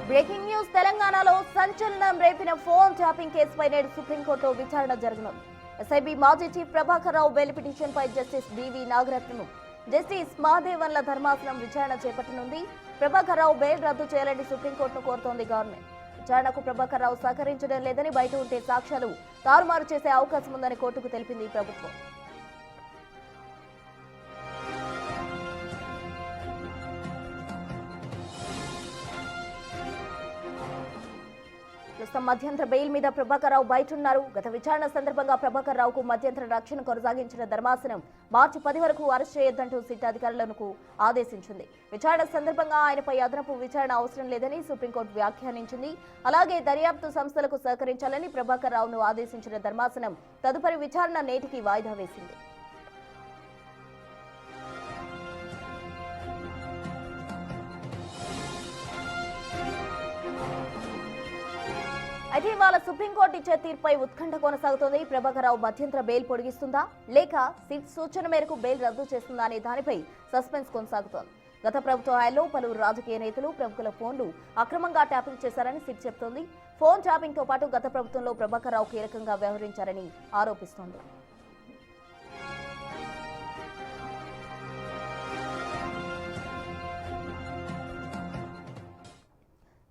Breaking news తెలంగాణలో సంచలనం రేపిన phone tapping కేసుపై నేడు సుప్రీంకోర్టులో విచారణ జరగనుంది. ఎస్ఐబి మాజీ చీఫ్ ప్రభాకర్ రావు బెయిల్ పిటిషన్పై జస్టిస్ బివి నాగరత్నం, జస్టిస్ మహాదేవన్ల ధర్మాసనం విచారణ చేపట్టనుంది. ప్రభాకర్ రావు బెయిల్ రద్దు చేయాలని సుప్రీంకోర్టును కోరుతోంది గవర్నమెంట్. విచారణకు ప్రభాకర్ రావు సహకరించడం లేదని, బయట ఉంటే సాక్ష్యాలు తారుమారు చేసే అవకాశం ఉందని కోర్టుకు తెలిపింది ప్రభుత్వం. ప్రస్తుతం మధ్యంతర బెయిల్ మీద ప్రభాకర్ రావు బయట ఉన్నారు. గత విచారణ సందర్భంగా ప్రభాకర్ రావుకు మధ్యంతర రక్షణ కొనసాగించిన ధర్మాసనం మార్చి 10 వరకు అరెస్ట్ చేయొద్దంటూ సిట్ అధికారులను ఆదేశించింది. విచారణ సందర్భంగా ఆయనపై అదనపు విచారణ అవసరం లేదని సుప్రీంకోర్టు వ్యాఖ్యానించింది. అలాగే దర్యాప్తు సంస్థలకు సహకరించాలని ప్రభాకర్ రావును ఆదేశించిన ధర్మాసనం తదుపరి విచారణ నేటికి వాయిదా వేసింది. అయితే ఇవాళ సుప్రీంకోర్టు ఇచ్చే తీర్పుపై ఉత్కంఠ కొనసాగుతోంది. ప్రభాకర్ రావు మధ్యంతర బెయిల్ పొడిగిస్తుందా లేక సిట్ సూచన మేరకు బెయిల్ రద్దు చేస్తుందా అనే దానిపై సస్పెన్స్ కొనసాగుతోంది. గత ప్రభుత్వ హయాంలో పలువురు రాజకీయ నేతలు, ప్రముఖుల ఫోన్లు అక్రమంగా ట్యాపింగ్ చేశారని సిట్ చెబుతోంది. ఫోన్ ట్యాపింగ్ తో పాటు గత ప్రభుత్వంలో ప్రభాకర్ రావు కీలకంగా వ్యవహరించారని ఆరోపిస్తోంది.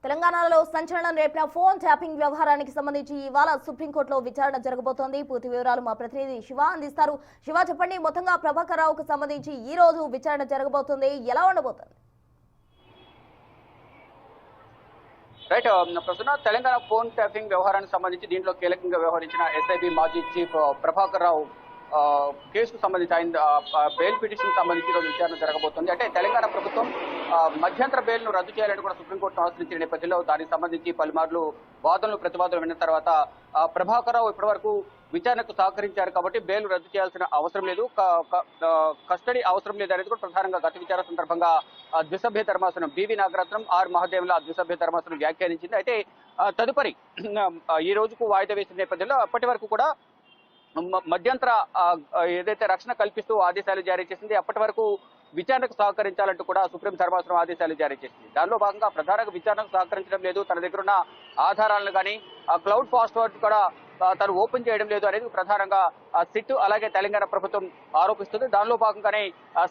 తెలంగాణలో సంచలనం రేపిన ఫోన్ ట్యాపింగ్ వ్యవహారానికి సంబంధించి ఇవాళ సుప్రీంకోర్టులో విచారణ జరగబోతోంది. పూర్తి వివరాలు మా ప్రతినిధి శివ అందిస్తారు. శివ, చెప్పండి, మొత్తంగా ప్రభాకర్ రావుకు సంబంధించి ఈ రోజు విచారణ జరగబోతోంది, ఎలా ఉండబోతోంది? రైట్, ప్రస్తుతం తెలంగాణ ఫోన్ ట్యాపింగ్ వ్యవహారానికి సంబంధించి దీంట్లో కీలకంగా వ్యవహరించిన ఎస్ఐబి మాజీ చీఫ్ ప్రభాకర్ రావు కేసుకు సంబంధించి ఆయన బెయిల్ పిటిషన్ సంబంధించి ఈరోజు విచారణ జరగబోతుంది. అంటే తెలంగాణ ప్రభుత్వం మధ్యంతర బెయిల్ను రద్దు చేయాలని కూడా సుప్రీంకోర్టును ఆశ్రయించిన నేపథ్యంలో దానికి సంబంధించి పలుమార్లు వాదనలు ప్రతివాదనలు విన్న తర్వాత ప్రభాకర్ రావు ఇప్పటివరకు విచారణకు సహకరించారు కాబట్టి బెయిల్ రద్దు చేయాల్సిన అవసరం లేదు, కస్టడీ అవసరం లేదు అనేది కూడా ప్రధానంగా గత విచారణ సందర్భంగా ద్విసభ్య ధర్మాసనం బివి నాగరత్నం మహాదేవన్ల ద్విసభ్య ధర్మాసనం వ్యాఖ్యానించింది. అయితే తదుపరి ఈ రోజుకు వాయిదా వేసిన నేపథ్యంలో అప్పటి వరకు కూడా మధ్యంతర ఏదైతే రక్షణ కల్పిస్తూ ఆదేశాలు జారీ చేసింది, అప్పటి వరకు విచారణకు సహకరించాలంటూ కూడా సుప్రీం ధర్మాసనం ఆదేశాలు జారీ చేసింది. దానిలో భాగంగా ప్రధానంగా విచారణకు సహకరించడం లేదు, తన దగ్గర ఉన్న ఆధారాలను కానీ క్లౌడ్ పాస్వర్డ్ కూడా తను ఓపెన్ చేయడం లేదు అనేది ప్రధానంగా సిట్ అలాగే తెలంగాణ ప్రభుత్వం ఆరోపిస్తుంది. దానిలో భాగంగానే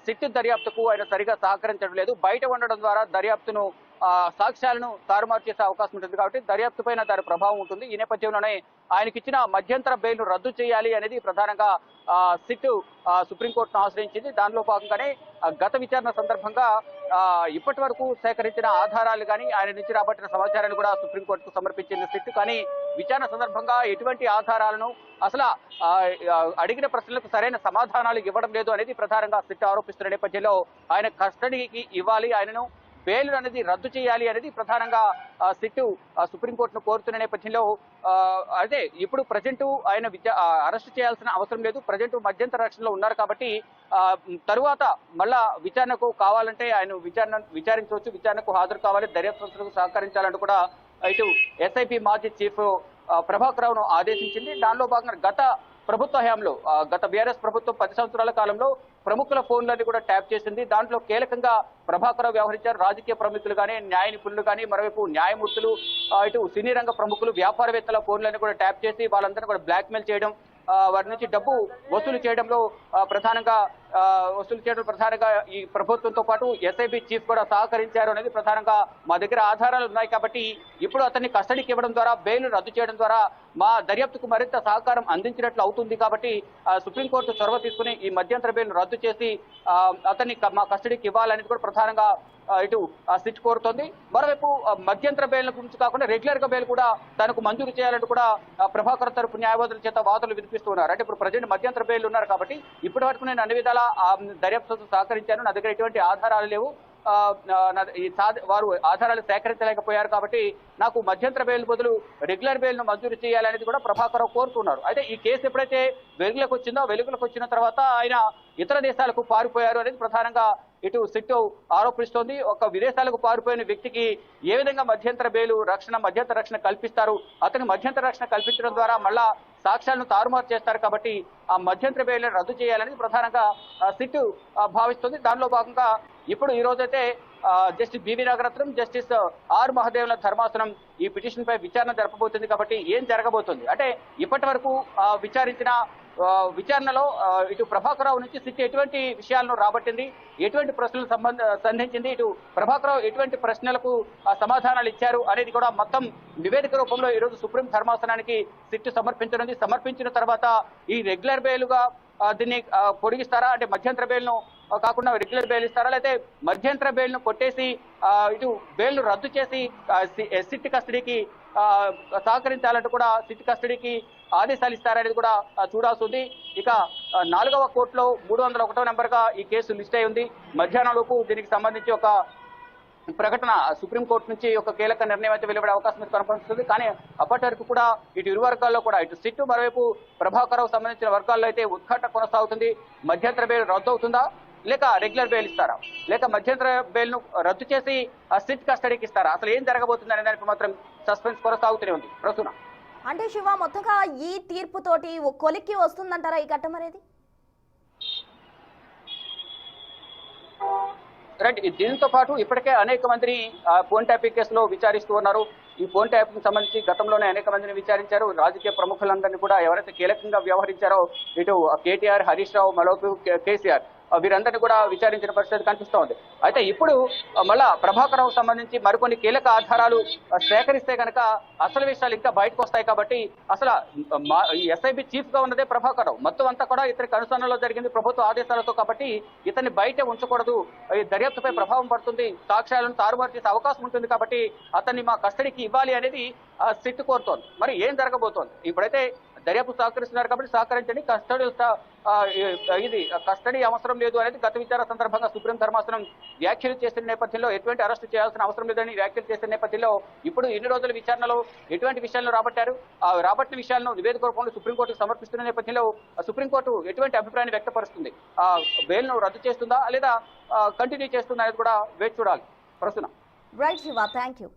సిట్ దర్యాప్తుకు ఆయన సరిగా సహకరించడం లేదు, బయట ఉండడం ద్వారా దర్యాప్తును సాక్ష్యాలను తారుమారు చేసే అవకాశం ఉంటుంది కాబట్టి దర్యాప్తు పైన దాని ప్రభావం ఉంటుంది. ఈ నేపథ్యంలోనే ఆయనకిచ్చిన మధ్యంతర బెయిల్ను రద్దు చేయాలి అనేది ప్రధానంగా సిట్ సుప్రీంకోర్టును ఆశ్రయించింది. దానిలో భాగంగానే గత విచారణ సందర్భంగా ఇప్పటి వరకు సేకరించిన ఆధారాలు కానీ ఆయన నుంచి రాబట్టిన సమాచారాన్ని కూడా సుప్రీంకోర్టుకు సమర్పించింది సిట్. కానీ విచారణ సందర్భంగా ఎటువంటి ఆధారాలను అసలు అడిగిన ప్రశ్నలకు సరైన సమాధానాలు ఇవ్వడం లేదు అనేది ప్రధానంగా సిట్ ఆరోపిస్తున్న నేపథ్యంలో ఆయన కస్టడీకి ఇవ్వాలి, ఆయనను బెయిల్ అనేది రద్దు చేయాలి అనేది ప్రధానంగా సిట్ సుప్రీంకోర్టును కోరుతున్న నేపథ్యంలో అదే ఇప్పుడు ప్రజెంట్ ఆయన అరెస్ట్ చేయాల్సిన అవసరం లేదు, ప్రజెంట్ మధ్యంతర రక్షణలో ఉన్నారు కాబట్టి తరువాత మళ్ళా విచారణకు కావాలంటే ఆయన విచారించవచ్చు, విచారణకు హాజరు కావాలి, దర్యాప్తు సంస్థలకు సహకరించాలంటూ కూడా ఇటు ఎస్ఐపి మాజీ చీఫ్ ప్రభాకర్ రావును ఆదేశించింది. దానిలో భాగంగా గత ప్రభుత్వ హయాంలో గత బీఆర్ఎస్ ప్రభుత్వం 10 సంవత్సరాల కాలంలో ప్రముఖుల ఫోన్లన్నీ కూడా ట్యాప్ చేసింది. దాంట్లో కీలకంగా ప్రభాకర్ రావు వ్యవహరించారు. రాజకీయ ప్రముఖులు కానీ, న్యాయ నిపుణులు కానీ, మరోవైపు న్యాయమూర్తులు, ఇటు సినీ రంగ ప్రముఖులు, వ్యాపారవేత్తల ఫోన్లన్నీ కూడా ట్యాప్ చేసి వాళ్ళందరినీ కూడా బ్లాక్మెయిల్ చేయడం, వారి నుంచి డబ్బు వసూలు చేయడంలో ప్రధానంగా ఈ ప్రభుత్వంతో పాటు ఎస్ఐబి చీఫ్ కూడా సహకరించారు అనేది ప్రధానంగా మా దగ్గర ఆధారాలు ఉన్నాయి కాబట్టి ఇప్పుడు అతన్ని కస్టడీకి ఇవ్వడం ద్వారా బెయిల్ రద్దు చేయడం ద్వారా మా దర్యాప్తుకు మరింత సహకారం అందించినట్లు అవుతుంది కాబట్టి సుప్రీంకోర్టు చొరవ తీసుకుని ఈ మధ్యంతర బెయిల్ రద్దు చేసి అతన్ని మా కస్టడీకి ఇవ్వాలనేది కూడా ప్రధానంగా ఇటు సిట్ కోరుతోంది. మరోవైపు మధ్యంతర బెయిల్ గురించి కాకుండా రెగ్యులర్ గా బెయిల్ కూడా తనకు మంజూరు చేయాలంటూ కూడా ప్రభాకర్ తరపు న్యాయవాదుల చేత వాదనలు వినిపిస్తున్నారు. అంటే ఇప్పుడు ప్రజెంట్ మధ్యంతర బెయిల్ ఉన్నారు కాబట్టి ఇప్పటి వరకు నేను అన్ని విధాలా దర్యాప్తు సహకరించాను, నా దగ్గర ఎటువంటి ఆధారాలు లేవు, వారు ఆధారాలు సేకరించలేకపోయారు కాబట్టి నాకు మధ్యంతర బెయిల్ బదులు రెగ్యులర్ బెయిల్ ను మంజూరు చేయాలనేది కూడా ప్రభాకర్ రావు కోరుతున్నారు. అయితే ఈ కేసు ఎప్పుడైతే వెలుగులోకి వచ్చిన తర్వాత ఆయన ఇతర దేశాలకు పారిపోయారు అనేది ప్రధానంగా ఇటు సిట్ ఆరోపిస్తోంది. ఒక విదేశాలకు పారిపోయిన వ్యక్తికి ఏ విధంగా మధ్యంతర రక్షణ కల్పిస్తారు, అతని మధ్యంతర రక్షణ కల్పించడం ద్వారా మళ్ళా సాక్ష్యాలను తారుమారు చేస్తారు కాబట్టి ఆ మధ్యంతర బెయిల్ను రద్దు చేయాలని ప్రధానంగా సిట్ భావిస్తుంది. దానిలో భాగంగా ఇప్పుడు ఈ రోజైతే justice B V Nagarathnam, justice R మహదేవ్ల ధర్మాసనం ఈ పిటిషన్ పై విచారణ జరపబోతుంది. కాబట్టి ఏం జరగబోతుంది అంటే ఇప్పటి వరకు విచారించిన విచారణలో ఇటు ప్రభాకర్ రావు నుంచి సిట్ ఎటువంటి విషయాలను రాబట్టింది, ఎటువంటి ప్రశ్నలు సంధించింది, ఇటు ప్రభాకర్ రావు ఎటువంటి ప్రశ్నలకు సమాధానాలు ఇచ్చారు అనేది కూడా మొత్తం నివేదిక రూపంలో ఈరోజు సుప్రీం ధర్మాసనానికి సిట్ సమర్పించనుంది. సమర్పించిన తర్వాత ఈ రెగ్యులర్ బెయిల్గా దీన్ని పొడిగిస్తారా అంటే మధ్యంతర బెయిల్ను కాకుండా రెగ్యులర్ బెయిల్ ఇస్తారా, లేకపోతే మధ్యంతర బెయిల్ను కొట్టేసి ఇటు బెయిల్ను రద్దు చేసి సిట్ కస్టడీకి సహకరించాలంటూ కూడా సిట్ కస్టడీకి ఆదేశాలు ఇస్తారనేది కూడా చూడాల్సి ఉంది. ఇక 4వ కోర్టులో 301వ నెంబర్గా ఈ కేసు లిస్ట్ అయి ఉంది. మధ్యాహ్నంలోపు దీనికి సంబంధించి ఒక ప్రకటన సుప్రీంకోర్టు నుంచి ఒక కీలక నిర్ణయం అయితే వెలువడే అవకాశం కనపడుతుంది. కానీ అప్పటి వరకు కూడా ఇటు ఇరు వర్గాల్లో కూడా ఇటు సిట్టు మరోవైపు ప్రభాకర్ రావు సంబంధించిన వర్గాల్లో అయితే ఉత్కంఠ కొనసాగుతుంది. మధ్యంతర బెయిల్ రద్దు అవుతుందా, లేక రెగ్యులర్ బెయిల్ ఇస్తారా, లేక మధ్యంతర బెయిల్ను రద్దు చేసి సిట్ కస్టడీకి ఇస్తారా, అసలు ఏం జరగబోతుంది అనే దానికి మాత్రం సస్పెన్స్ కొనసాగుతూనే ఉంది. ప్రస్తుతం అంటే శివ మొత్తంగా ఈ తీర్పుతోటి కొలిక్కి వస్తుందంటారా ఈ ఘట్టం అనేది? రైట్. దీంతో పాటు ఇప్పటికే అనేక మందిని ఫోన్ ట్యాపింగ్ కేసులో విచారిస్తూ ఉన్నారు. ఈ ఫోన్ ట్యాపింగ్ సంబంధించి గతంలోనే అనేక మందిని విచారించారు. రాజకీయ ప్రముఖులందరినీ కూడా ఎవరైతే కీలకంగా వ్యవహరించారో ఇటు కేటీఆర్, హరీష్ రావు, మరోపు కేసీఆర్ వీరందరినీ కూడా విచారించిన పరిస్థితి కనిపిస్తూ ఉంది. అయితే ఇప్పుడు మళ్ళా ప్రభాకర్ రావు సంబంధించి మరికొన్ని కీలక ఆధారాలు సేకరిస్తే కనుక అసలు విషయాలు ఇంకా బయటకు వస్తాయి. కాబట్టి అసలు ఈ ఎస్ఐబి చీఫ్ గా ఉన్నదే ప్రభాకర్ రావు. మొత్తం అంతా కూడా ఇతని కనుసరణలో జరిగింది ప్రభుత్వ ఆదేశాలతో. కాబట్టి ఇతన్ని బయట ఉంచకూడదు, ఈ దర్యాప్తుపై ప్రభావం పడుతుంది, సాక్ష్యాలను తారుమారు చేసే అవకాశం ఉంటుంది. కాబట్టి అతన్ని మా కస్టడీకి ఇవ్వాలి అనేది సిట్ కోరుతోంది. మరి ఏం జరగబోతోంది? ఇప్పుడైతే దర్యాప్తు సహకరిస్తున్నారు కాబట్టి సహకరించండి, కస్టడీ అవసరం లేదు అనేది గత విచారణ సందర్భంగా సుప్రీం ధర్మాసనం వ్యాఖ్యలు చేసిన నేపథ్యంలో ఎటువంటి అరెస్టు చేయాల్సిన అవసరం లేదని వ్యాఖ్యలు చేసిన నేపథ్యంలో ఇప్పుడు ఇన్ని రోజుల విచారణలో ఎటువంటి విషయాలను రాబట్టారు, రాబట్టిన విషయాలను నివేదిక రూపంలో సుప్రీంకోర్టుకు సమర్పిస్తున్న నేపథ్యంలో సుప్రీంకోర్టు ఎటువంటి అభిప్రాయాన్ని వ్యక్తపరుస్తుంది, బెయిల్ను రద్దు చేస్తుందా లేదా కంటిన్యూ చేస్తుందా అనేది కూడా వేచి చూడాలి. ప్రస్తుతం రైట్ శివ, థ్యాంక్ యూ.